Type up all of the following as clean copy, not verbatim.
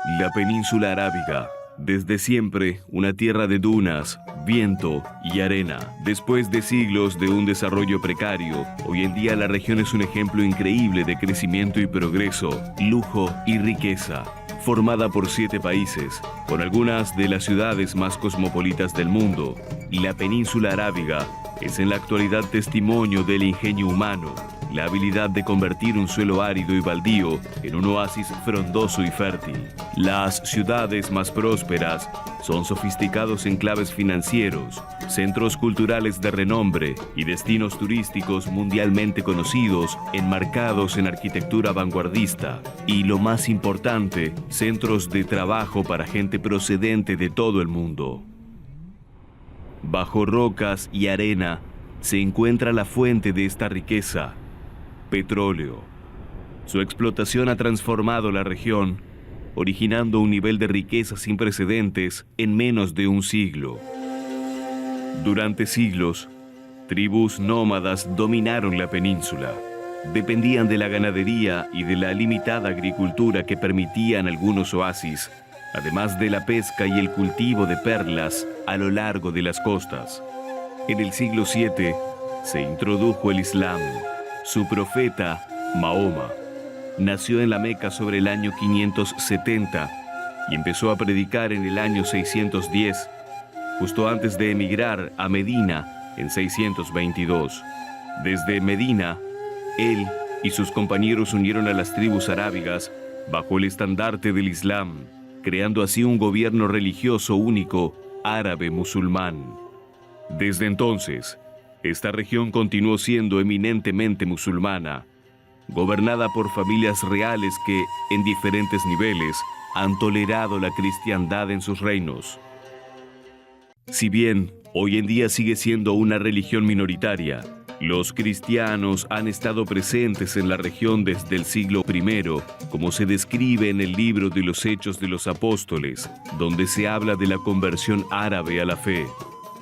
La península arábiga, desde siempre una tierra de dunas, viento y arena. Después de siglos de un desarrollo precario, hoy en día la región es un ejemplo increíble de crecimiento y progreso, lujo y riqueza. Formada por 7 países, con algunas de las ciudades más cosmopolitas del mundo, la península arábiga es en la actualidad testimonio del ingenio humano, la habilidad de convertir un suelo árido y baldío en un oasis frondoso y fértil. Las ciudades más prósperas son sofisticados enclaves financieros, centros culturales de renombre y destinos turísticos mundialmente conocidos, enmarcados en arquitectura vanguardista. Y lo más importante, centros de trabajo para gente procedente de todo el mundo. Bajo rocas y arena se encuentra la fuente de esta riqueza: petróleo. Su explotación ha transformado la región, originando un nivel de riqueza sin precedentes en menos de un siglo. Durante siglos, tribus nómadas dominaron la península. Dependían de la ganadería y de la limitada agricultura que permitían algunos oasis, además de la pesca y el cultivo de perlas a lo largo de las costas. En el siglo VII se introdujo el Islam. Su profeta, Mahoma, nació en la Meca sobre el año 570 y empezó a predicar en el año 610, justo antes de emigrar a Medina en 622. Desde Medina, él y sus compañeros unieron a las tribus arábigas bajo el estandarte del Islam, creando así un gobierno religioso único, árabe-musulmán. Desde entonces, esta región continuó siendo eminentemente musulmana, gobernada por familias reales que, en diferentes niveles, han tolerado la cristiandad en sus reinos. Si bien hoy en día sigue siendo una religión minoritaria, los cristianos han estado presentes en la región desde el siglo I, como se describe en el libro de los Hechos de los Apóstoles, donde se habla de la conversión árabe a la fe.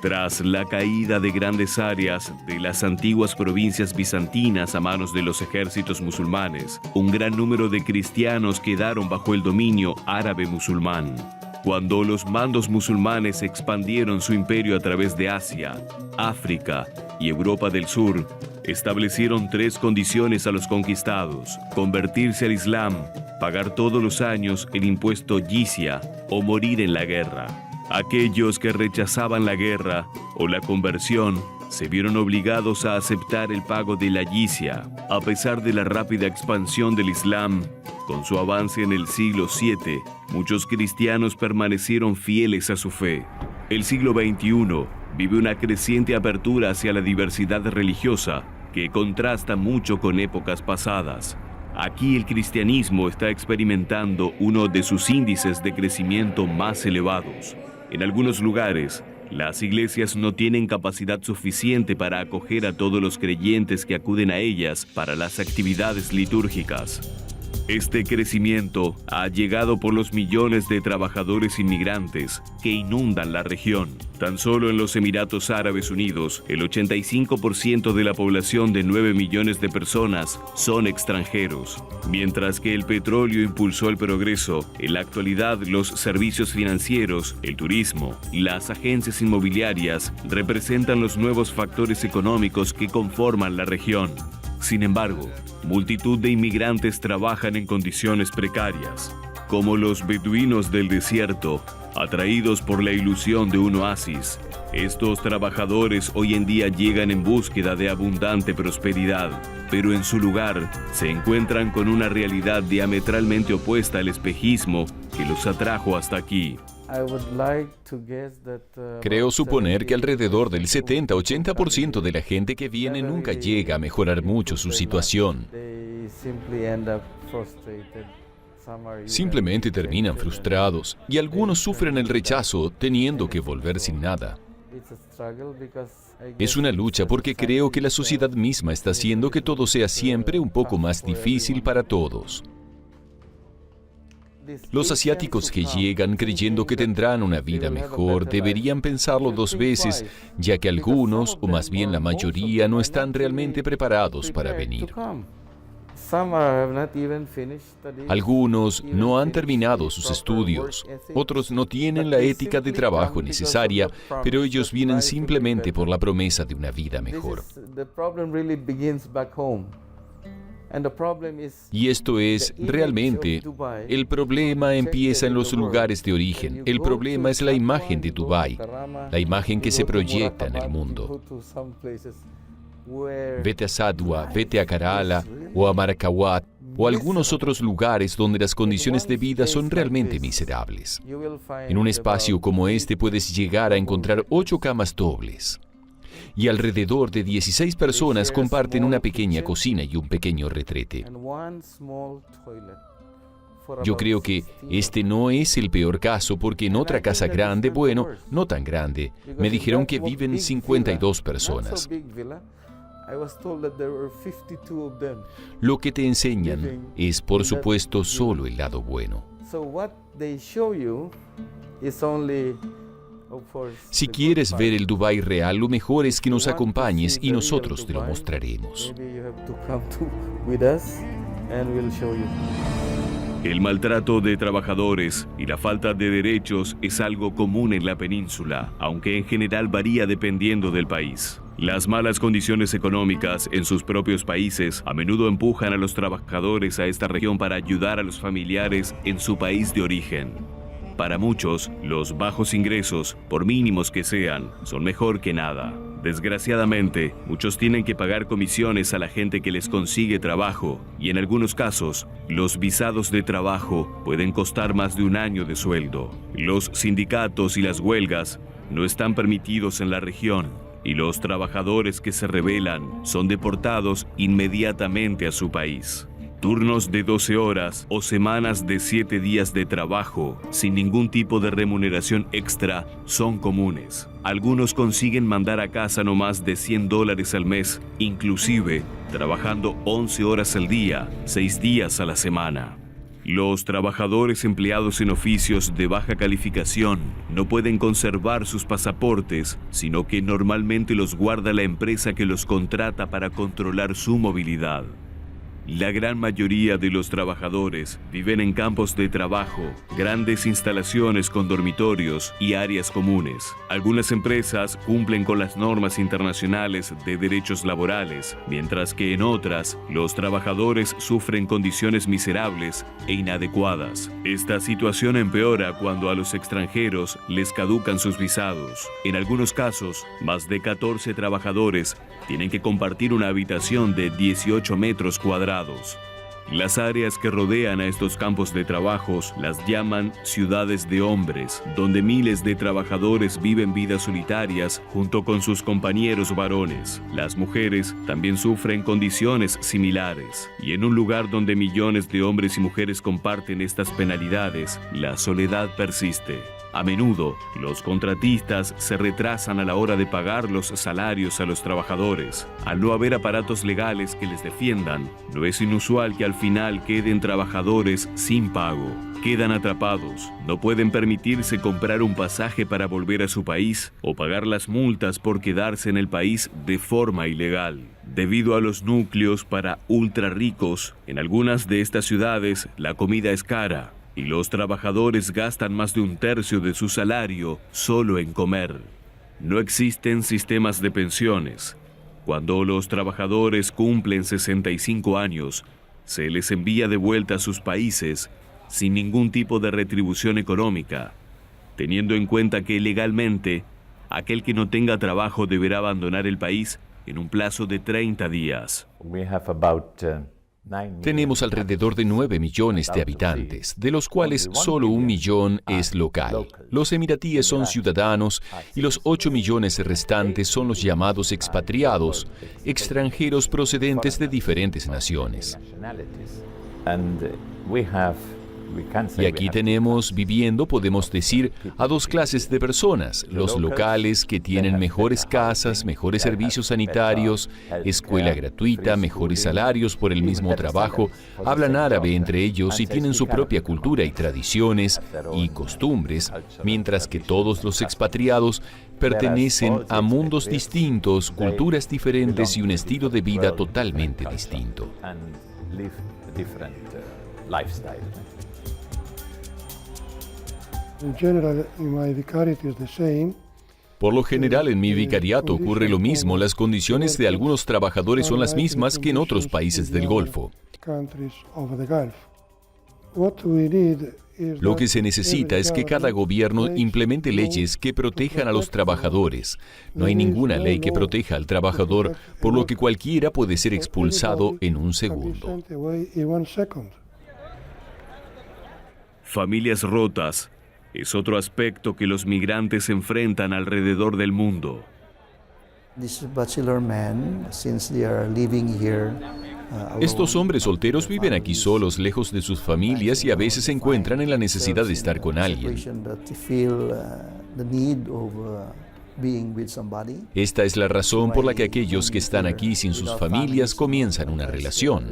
Tras la caída de grandes áreas de las antiguas provincias bizantinas a manos de los ejércitos musulmanes, un gran número de cristianos quedaron bajo el dominio árabe-musulmán. Cuando los mandos musulmanes expandieron su imperio a través de Asia, África y Europa del Sur, establecieron 3 condiciones a los conquistados: convertirse al Islam, pagar todos los años el impuesto yizia o morir en la guerra. Aquellos que rechazaban la guerra o la conversión se vieron obligados a aceptar el pago de la yizia. A pesar de la rápida expansión del Islam, con su avance en el siglo VII, muchos cristianos permanecieron fieles a su fe. El siglo XXI vive una creciente apertura hacia la diversidad religiosa que contrasta mucho con épocas pasadas. Aquí el cristianismo está experimentando uno de sus índices de crecimiento más elevados. En algunos lugares, las iglesias no tienen capacidad suficiente para acoger a todos los creyentes que acuden a ellas para las actividades litúrgicas. Este crecimiento ha llegado por los millones de trabajadores inmigrantes que inundan la región. Tan solo en los Emiratos Árabes Unidos, el 85% de la población de 9 millones de personas son extranjeros. Mientras que el petróleo impulsó el progreso, en la actualidad los servicios financieros, el turismo y las agencias inmobiliarias representan los nuevos factores económicos que conforman la región. Sin embargo, multitud de inmigrantes trabajan en condiciones precarias, como los beduinos del desierto, atraídos por la ilusión de un oasis. Estos trabajadores hoy en día llegan en búsqueda de abundante prosperidad, pero en su lugar se encuentran con una realidad diametralmente opuesta al espejismo que los atrajo hasta aquí. Creo suponer que alrededor del 70-80% de la gente que viene nunca llega a mejorar mucho su situación. Simplemente terminan frustrados y algunos sufren el rechazo teniendo que volver sin nada. Es una lucha porque creo que la sociedad misma está haciendo que todo sea siempre un poco más difícil para todos. Los asiáticos que llegan creyendo que tendrán una vida mejor deberían pensarlo 2 veces, ya que algunos, o más bien la mayoría, no están realmente preparados para venir. Algunos no han terminado sus estudios, otros no tienen la ética de trabajo necesaria, pero ellos vienen simplemente por la promesa de una vida mejor. Y esto es realmente, el problema empieza en los lugares de origen. El problema es la imagen de Dubái, la imagen que se proyecta en el mundo. Vete a Sadwa, vete a Kerala o a Maracawat o a algunos otros lugares donde las condiciones de vida son realmente miserables. En un espacio como este puedes llegar a encontrar 8 camas dobles. Y alrededor de 16 personas comparten una pequeña cocina y un pequeño retrete. Yo creo que este no es el peor caso porque en otra casa grande, bueno, no tan grande, me dijeron que viven 52 personas. Lo que te enseñan es, por supuesto, solo el lado bueno. Si quieres ver el Dubái real, lo mejor es que nos acompañes y nosotros te lo mostraremos. El maltrato de trabajadores y la falta de derechos es algo común en la península, aunque en general varía dependiendo del país. Las malas condiciones económicas en sus propios países a menudo empujan a los trabajadores a esta región para ayudar a los familiares en su país de origen. Para muchos, los bajos ingresos, por mínimos que sean, son mejor que nada. Desgraciadamente, muchos tienen que pagar comisiones a la gente que les consigue trabajo y en algunos casos, los visados de trabajo pueden costar más de un año de sueldo. Los sindicatos y las huelgas no están permitidos en la región y los trabajadores que se rebelan son deportados inmediatamente a su país. Turnos de 12 horas o semanas de 7 días de trabajo sin ningún tipo de remuneración extra son comunes. Algunos consiguen mandar a casa no más de $100 al mes, inclusive trabajando 11 horas al día, 6 días a la semana. Los trabajadores empleados en oficios de baja calificación no pueden conservar sus pasaportes, sino que normalmente los guarda la empresa que los contrata para controlar su movilidad. La gran mayoría de los trabajadores viven en campos de trabajo, grandes instalaciones con dormitorios y áreas comunes. Algunas empresas cumplen con las normas internacionales de derechos laborales, mientras que en otras, los trabajadores sufren condiciones miserables e inadecuadas. Esta situación empeora cuando a los extranjeros les caducan sus visados. En algunos casos, más de 14 trabajadores tienen que compartir una habitación de 18 metros cuadrados. Las áreas que rodean a estos campos de trabajos las llaman ciudades de hombres, donde miles de trabajadores viven vidas solitarias junto con sus compañeros varones. Las mujeres también sufren condiciones similares, y en un lugar donde millones de hombres y mujeres comparten estas penalidades, la soledad persiste. A menudo, los contratistas se retrasan a la hora de pagar los salarios a los trabajadores. Al no haber aparatos legales que les defiendan, no es inusual que al final queden trabajadores sin pago. Quedan atrapados, no pueden permitirse comprar un pasaje para volver a su país o pagar las multas por quedarse en el país de forma ilegal. Debido a los núcleos para ultra ricos, en algunas de estas ciudades la comida es cara y los trabajadores gastan más de un tercio de su salario solo en comer. No existen sistemas de pensiones. Cuando los trabajadores cumplen 65 años, se les envía de vuelta a sus países sin ningún tipo de retribución económica, teniendo en cuenta que legalmente aquel que no tenga trabajo deberá abandonar el país en un plazo de 30 días. Tenemos alrededor de 9 millones de habitantes, de los cuales solo 1 millón es local. Los emiratíes son ciudadanos y los 8 millones restantes son los llamados expatriados, extranjeros procedentes de diferentes naciones. Y aquí tenemos viviendo, podemos decir, a 2 clases de personas: los locales, que tienen mejores casas, mejores servicios sanitarios, escuela gratuita, mejores salarios por el mismo trabajo, hablan árabe entre ellos y tienen su propia cultura y tradiciones y costumbres, mientras que todos los expatriados pertenecen a mundos distintos, culturas diferentes y un estilo de vida totalmente distinto. Por lo general, en mi vicariato ocurre lo mismo. Las condiciones de algunos trabajadores son las mismas que en otros países del Golfo. Lo que se necesita es que cada gobierno implemente leyes que protejan a los trabajadores. No hay ninguna ley que proteja al trabajador, por lo que cualquiera puede ser expulsado en un segundo. Familias rotas es otro aspecto que los migrantes enfrentan alrededor del mundo. Estos hombres solteros viven aquí solos, lejos de sus familias, y a veces se encuentran en la necesidad de estar con alguien. Esta es la razón por la que aquellos que están aquí sin sus familias comienzan una relación.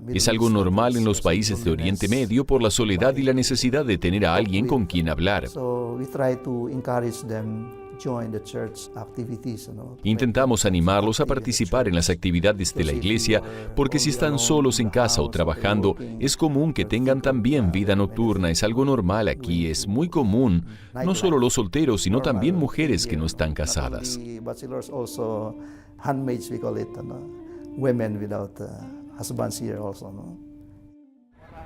Es algo normal en los países de Oriente Medio por la soledad y la necesidad de tener a alguien con quien hablar. Intentamos animarlos a participar en las actividades de la iglesia porque si están solos en casa o trabajando, es común que tengan también vida nocturna. Es algo normal aquí, es muy común, no solo los solteros, sino también mujeres que no están casadas.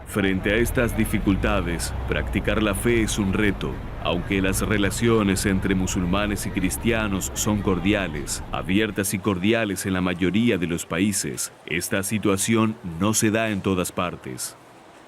Frente a estas dificultades, practicar la fe es un reto. Aunque las relaciones entre musulmanes y cristianos son cordiales, abiertas y cordiales en la mayoría de los países, esta situación no se da en todas partes.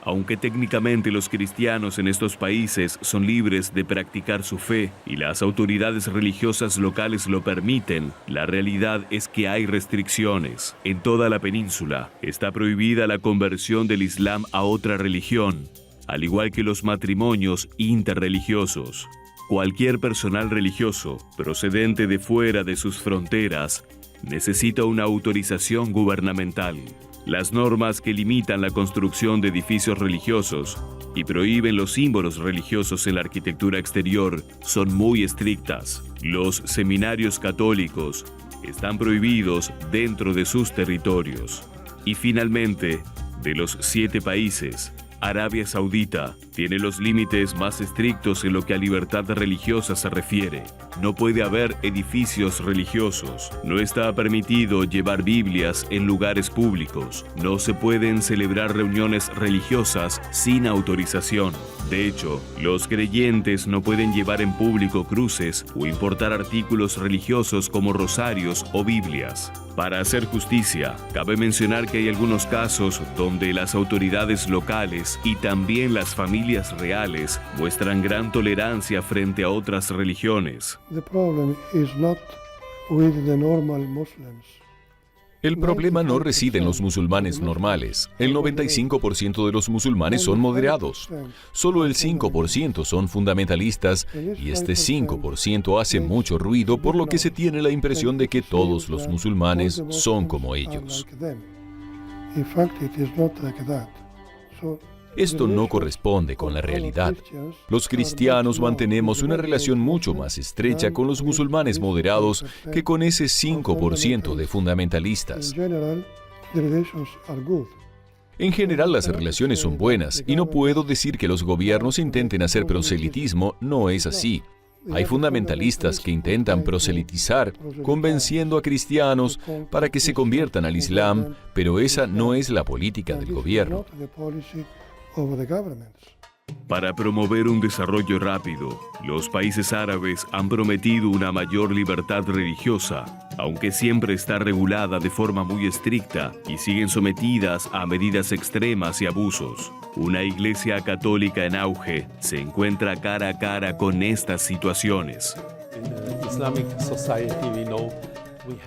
Aunque técnicamente los cristianos en estos países son libres de practicar su fe y las autoridades religiosas locales lo permiten, la realidad es que hay restricciones. En toda la península está prohibida la conversión del Islam a otra religión, al igual que los matrimonios interreligiosos. Cualquier personal religioso procedente de fuera de sus fronteras necesita una autorización gubernamental. Las normas que limitan la construcción de edificios religiosos y prohíben los símbolos religiosos en la arquitectura exterior son muy estrictas. Los seminarios católicos están prohibidos dentro de sus territorios. Y finalmente, de los 7 países, Arabia Saudita tiene los límites más estrictos en lo que a libertad religiosa se refiere. No puede haber edificios religiosos. No está permitido llevar Biblias en lugares públicos. No se pueden celebrar reuniones religiosas sin autorización. De hecho, los creyentes no pueden llevar en público cruces o importar artículos religiosos como rosarios o Biblias. Para hacer justicia, cabe mencionar que hay algunos casos donde las autoridades locales y también las familias reales muestran gran tolerancia frente a otras religiones. El problema no reside en los musulmanes normales. El 95% de los musulmanes son moderados. Solo el 5% son fundamentalistas y este 5% hace mucho ruido, por lo que se tiene la impresión de que todos los musulmanes son como ellos. Esto no corresponde con la realidad. Los cristianos mantenemos una relación mucho más estrecha con los musulmanes moderados que con ese 5% de fundamentalistas. En general, las relaciones son buenas y no puedo decir que los gobiernos intenten hacer proselitismo, no es así. Hay fundamentalistas que intentan proselitizar, convenciendo a cristianos para que se conviertan al Islam, pero esa no es la política del gobierno. Para promover un desarrollo rápido, los países árabes han prometido una mayor libertad religiosa, aunque siempre está regulada de forma muy estricta y siguen sometidas a medidas extremas y abusos. Una iglesia católica en auge se encuentra cara a cara con estas situaciones.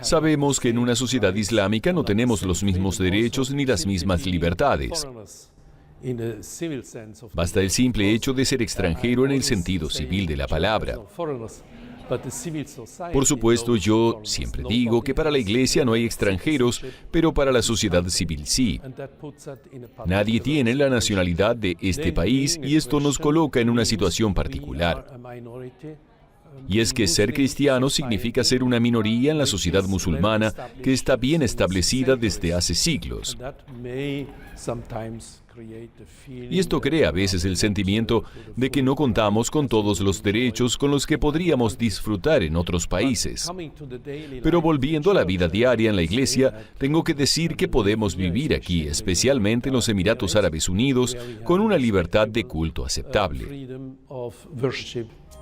Sabemos que en una sociedad islámica no tenemos los mismos derechos ni las mismas libertades. Basta el simple hecho de ser extranjero en el sentido civil de la palabra. Por supuesto, yo siempre digo que para la iglesia no hay extranjeros, pero para la sociedad civil sí. Nadie tiene la nacionalidad de este país y esto nos coloca en una situación particular. Y es que ser cristiano significa ser una minoría en la sociedad musulmana que está bien establecida desde hace siglos. Y esto crea a veces el sentimiento de que no contamos con todos los derechos con los que podríamos disfrutar en otros países. Pero volviendo a la vida diaria en la iglesia, tengo que decir que podemos vivir aquí, especialmente en los Emiratos Árabes Unidos, con una libertad de culto aceptable.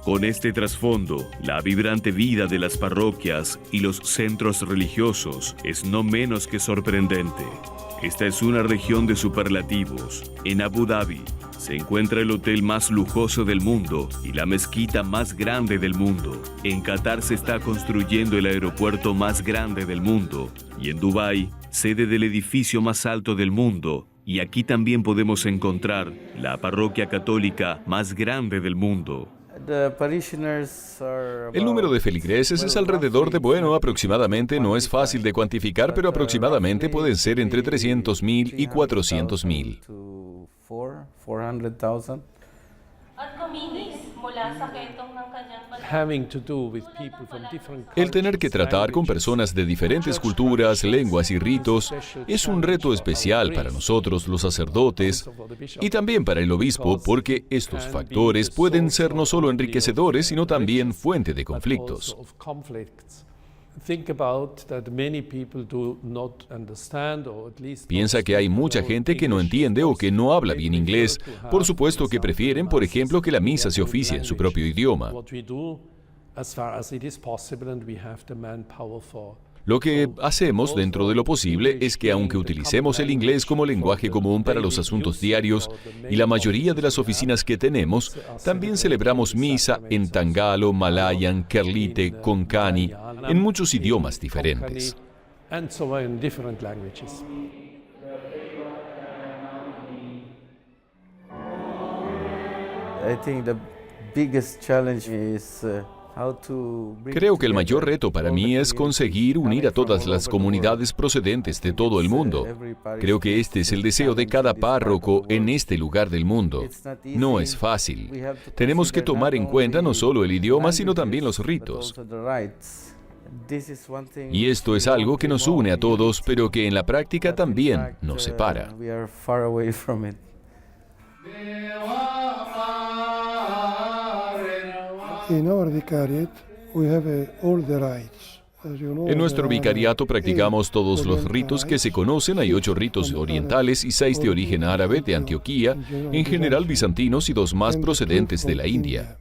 Con este trasfondo, la vibrante vida de las parroquias y los centros religiosos es no menos que sorprendente. Esta es una región de superlativos. En Abu Dhabi se encuentra el hotel más lujoso del mundo y la mezquita más grande del mundo. En Qatar se está construyendo el aeropuerto más grande del mundo. Y en Dubái, sede del edificio más alto del mundo. Y aquí también podemos encontrar la parroquia católica más grande del mundo. El número de feligreses es alrededor de, aproximadamente, no es fácil de cuantificar, pero aproximadamente pueden ser entre 300,000 y 400,000. El tener que tratar con personas de diferentes culturas, lenguas y ritos es un reto especial para nosotros los sacerdotes y también para el obispo, porque estos factores pueden ser no solo enriquecedores, sino también fuente de conflictos. Piensa que hay mucha gente que no entiende o que no habla bien inglés. Por supuesto que prefieren, por ejemplo, que la misa se oficie en su propio idioma. Lo que hacemos dentro de lo posible es que aunque utilicemos el inglés como lenguaje común para los asuntos diarios y la mayoría de las oficinas que tenemos, también celebramos misa en tangalo, malayan, kerlite, konkani, en muchos idiomas diferentes. Creo que el mayor reto para mí es conseguir unir a todas las comunidades procedentes de todo el mundo. Creo que este es el deseo de cada párroco en este lugar del mundo. No es fácil. Tenemos que tomar en cuenta no solo el idioma, sino también los ritos. Y esto es algo que nos une a todos, pero que en la práctica también nos separa. En nuestro vicariato practicamos todos los ritos que se conocen. Hay 8 ritos orientales y 6 de origen árabe de Antioquía, en general bizantinos y 2 más procedentes de la India.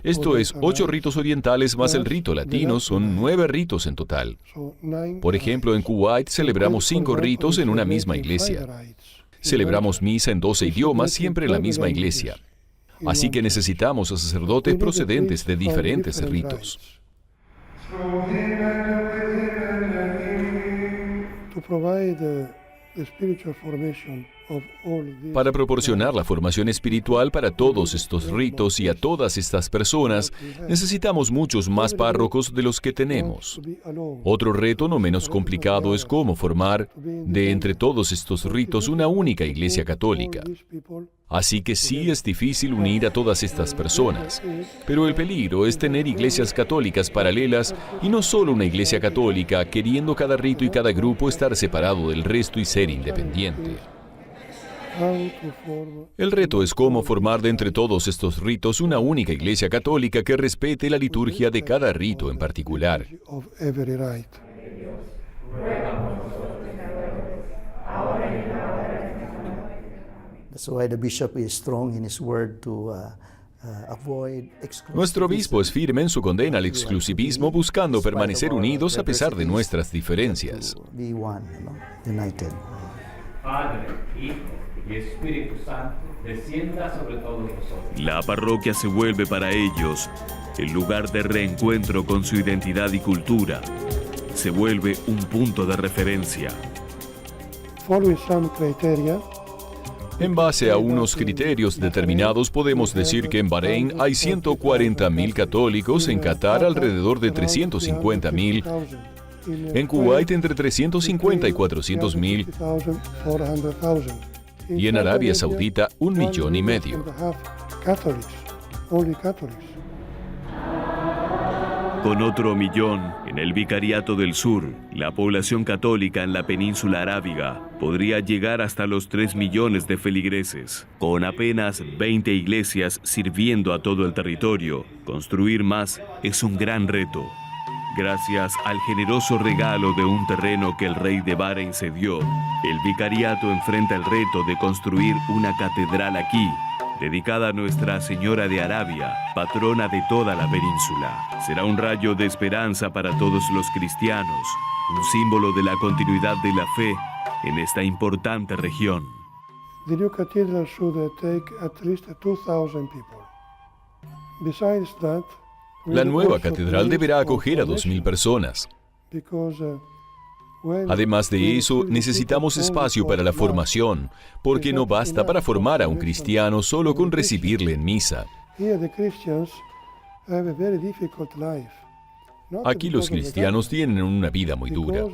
Esto es 8 ritos orientales más el rito latino, son 9 ritos en total. Por ejemplo, en Kuwait celebramos 5 ritos en una misma iglesia. Celebramos misa en 12 idiomas, siempre en la misma iglesia. Así que necesitamos a sacerdotes procedentes de diferentes ritos. Para proporcionar la formación espiritual para todos estos ritos y a todas estas personas, necesitamos muchos más párrocos de los que tenemos. Otro reto no menos complicado es cómo formar, de entre todos estos ritos, una única iglesia católica. Así que sí es difícil unir a todas estas personas. Pero el peligro es tener iglesias católicas paralelas y no solo una iglesia católica, queriendo cada rito y cada grupo estar separado del resto y ser independiente. El reto es cómo formar de entre todos estos ritos una única iglesia católica que respete la liturgia de cada rito en particular. Nuestro obispo es firme en su condena al exclusivismo, buscando permanecer unidos a pesar de nuestras diferencias. Padre, Hijo y Espíritu Santo, descienda sobre todos nosotros. La parroquia se vuelve para ellos el lugar de reencuentro con su identidad y cultura. Se vuelve un punto de referencia. En base a unos criterios determinados, podemos decir que en Bahrein hay 140,000 católicos, en Qatar alrededor de 350,000, en Kuwait entre 350 y 400,000, y en Arabia Saudita 1,5 millones. only Catholics. Con otro millón, en el Vicariato del Sur, la población católica en la península arábiga podría llegar hasta los 3 millones de feligreses. Con apenas 20 iglesias sirviendo a todo el territorio, construir más es un gran reto. Gracias al generoso regalo de un terreno que el rey de Bahrein cedió, el vicariato enfrenta el reto de construir una catedral aquí, dedicada a Nuestra Señora de Arabia, patrona de toda la península. Será un rayo de esperanza para todos los cristianos, un símbolo de la continuidad de la fe en esta importante región. The new cathedral should take at least 2,000 people. Besides that, La nueva catedral deberá acoger a 2.000 personas. Además de eso, necesitamos espacio para la formación, porque no basta para formar a un cristiano solo con recibirle en misa. Aquí los cristianos tienen una vida muy dura,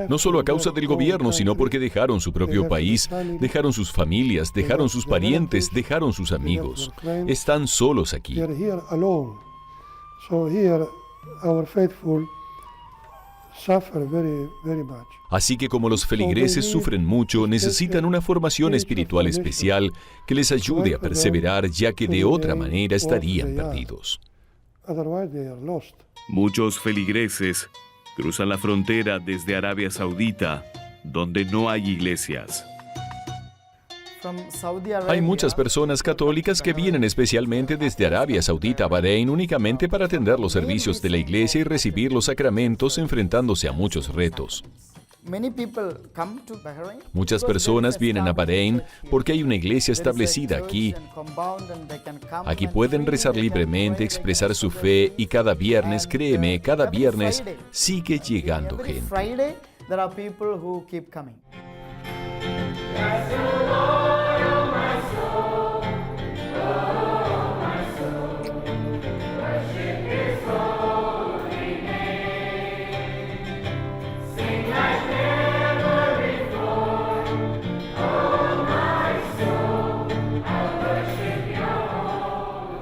no solo a causa del gobierno, sino porque dejaron su propio país, dejaron sus familias, dejaron sus parientes, dejaron sus amigos. Están solos aquí. Así que como los feligreses sufren mucho, necesitan una formación espiritual especial que les ayude a perseverar, ya que de otra manera estarían perdidos. Muchos feligreses cruzan la frontera desde Arabia Saudita, donde no hay iglesias. Hay muchas personas católicas que vienen especialmente desde Arabia Saudita a Bahrein únicamente para atender los servicios de la iglesia y recibir los sacramentos, enfrentándose a muchos retos. Muchas personas vienen a Bahrein porque hay una iglesia establecida aquí. Aquí pueden rezar libremente, expresar su fe y cada viernes, créeme, cada viernes sigue llegando gente.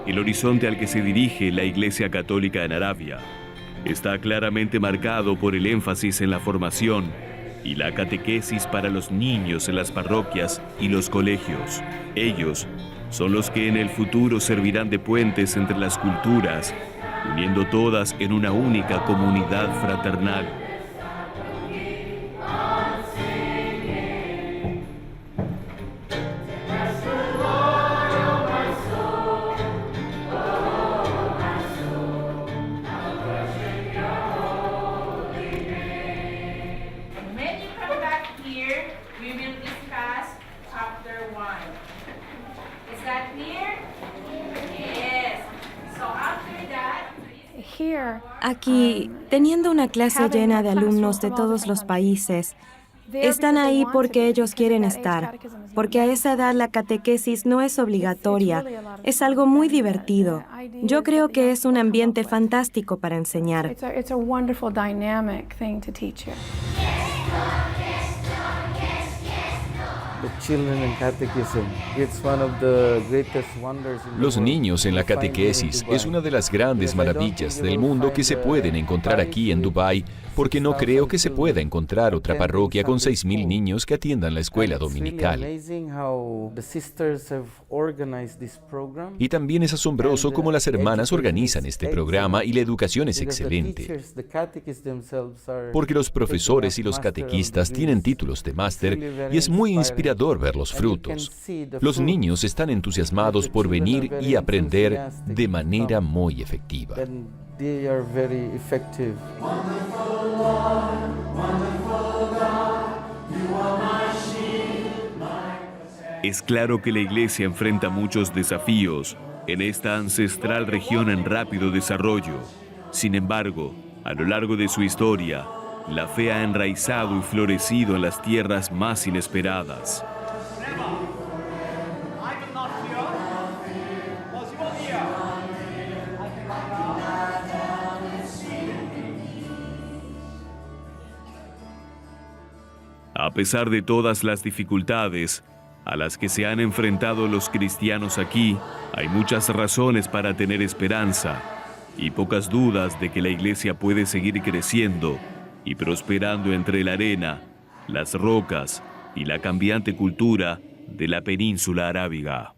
El horizonte al que se dirige la Iglesia Católica en Arabia está claramente marcado por el énfasis en la formación y la catequesis para los niños en las parroquias y los colegios. Ellos son los que en el futuro servirán de puentes entre las culturas, uniendo todas en una única comunidad fraternal. Aquí, teniendo una clase llena de alumnos de todos los países, están ahí porque ellos quieren estar, porque a esa edad la catequesis no es obligatoria, es algo muy divertido. Yo creo que es un ambiente fantástico para enseñar. Los niños en la catequesis es una de las grandes maravillas del mundo que se pueden encontrar aquí en Dubái, porque no creo que se pueda encontrar otra parroquia con 6.000 niños que atiendan la escuela dominical. Y también es asombroso cómo las hermanas organizan este programa y la educación es excelente. Porque los profesores y los catequistas tienen títulos de máster y es muy inspirador ver los frutos. Los niños están entusiasmados por venir y aprender de manera muy efectiva. Es claro que la Iglesia enfrenta muchos desafíos en esta ancestral región en rápido desarrollo. Sin embargo, a lo largo de su historia, la fe ha enraizado y florecido en las tierras más inesperadas. A pesar de todas las dificultades a las que se han enfrentado los cristianos aquí, Hay muchas razones para tener esperanza y pocas dudas de que la Iglesia puede seguir creciendo y prosperando entre la arena, las rocas y la cambiante cultura de la península arábiga.